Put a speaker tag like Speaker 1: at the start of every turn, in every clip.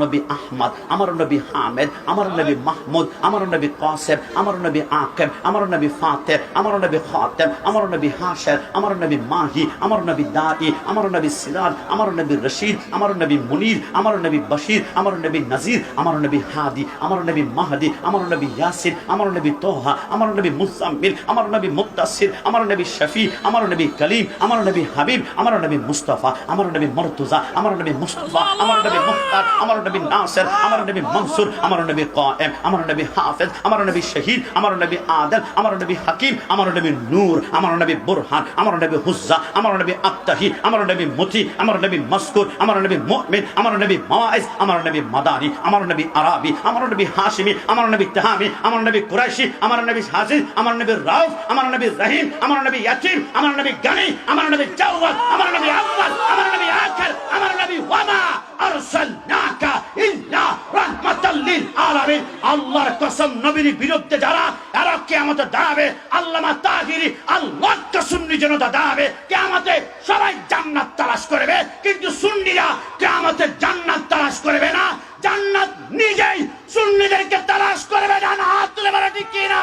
Speaker 1: নবী আহমদ, আমার নবী হামেদ, আমার নবী মাহমুদ, আমার নবী কাসেম, আমার নবী আকিব, আমার নবী ফাতির, আমার নবী খাতিম, আমার নবী হাশির, আমার নবী মাহি, আমার নবী দাঈ, আমার নবী সিরাজ, আমার নবী রশিদ, আমার নবী মুনির, আমার নবী বশির, আমার নবী নজির, আমার নবী হাদি, আমার নবী মাহদি, আমার নবী ইয়াসির, আমার নবী তোহা, আমার নবী মুজাম্মিল, আমার নবী মুত্তাসির, আমার নবী শফি, আমার নবী কলিম, আমার নবী হাবিব, আমার নবী মুস্তাফা, আমার নবী মুর্তজা, আমার নবী মুস্তাফা, আমার নবী মুখতার, আমার নবী নাসির, আমার নবী মনসুর, আমার নবী কায়েম, আমার নবী হাফেজ, আমার নবী শহীদ, আমার নবী আদল, আমার নবী হাকিম, আমার নবী নূর, আমার নবী বুরহান, আমার নবী হুজ্জা, আমার নবী আত্তাহি, আমার নবী মুতি, আমার নবী মাসকুর, আমার নবী মুমিন, আমার নবী মাওয়াইজ, আমার নবী মাদানী, আমার নবী আরাবি, আমার নবী হাশিমি, আমার নবী তাহামি, আমার নবী কুরাইশি, আমার নবী হাসিন, আমার নবী রাউফ, আমার নবী রহিম, আমার নবী ইয়াতিম, আমার নবী গানি, আমার নবী জাওয়াদ, আমার নবী আব্বাস, আমার নবী আখির, আমার নবী ওয়ামা আরসালনাকা ইল্লা রাহমাতাল লিল আলামিন। আল্লাহর কসম, নবীর বিরুদ্ধে যারা এরা কিয়ামতে দাঁড়াবে, আল্লামা তাহিরি আল্লাহকে সুন্নি জনতা দাঁড়াবে কিয়ামতে, সবাই জান্নাত তালাশ করবে, কিন্তু সুন্নিরা কিয়ামতে জান্নাত তালাশ করবে না, জান্নাত নিজেই সুন্নিদেরকে তালাশ করবে না। হাত তুলে বলো ঠিক কি না?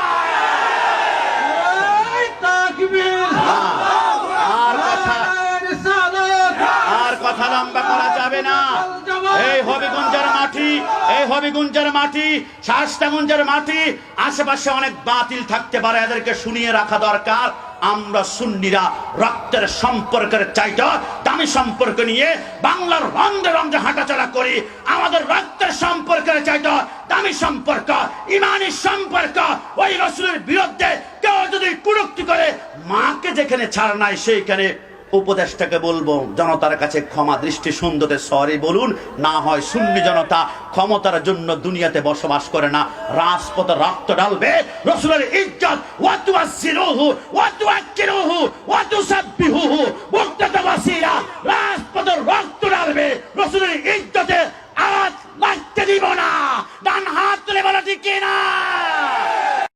Speaker 1: আর কথা লম্বা করা যাবে না। এই হবিগঞ্জের মাটি, এই হবিগঞ্জের মাটি, শাস্তাগঞ্জের মাটি, আশেপাশে অনেক বাতিল থাকতে পারে, এদেরকে শুনিয়ে রাখা দরকার। আমরা সুন্নিরা রক্তের সম্পর্কের চাইতে দামি সম্পর্ক নিয়ে বাংলার রন্ধে রন্ধে হাঁটাচলা করি। আমাদের রক্তের সম্পর্কের চাইতে দামি সম্পর্ক, ইমানি সম্পর্ক। ওই রাসূলের বিরুদ্ধে কেউ যদি কুরুক্তি করে, মাকে যেখানে ছাড় নাই সেইখানে উপদেশটাকে বলবো, জনতার কাছে ক্ষমা দৃষ্টি সুন্দরে সরি বলুন। না হয় সুন্নি জনতা ক্ষমতার জন্য দুনিয়াতে বসবাস করে না, রাজপথে রক্ত ঢালবে রাসূলের ইজ্জত, ওয়া তুআসসিরুহু ওয়া তুআক্কিরুহু ওয়া তুসাব্বিহুহু মুক্তাদা ওয়াসিলা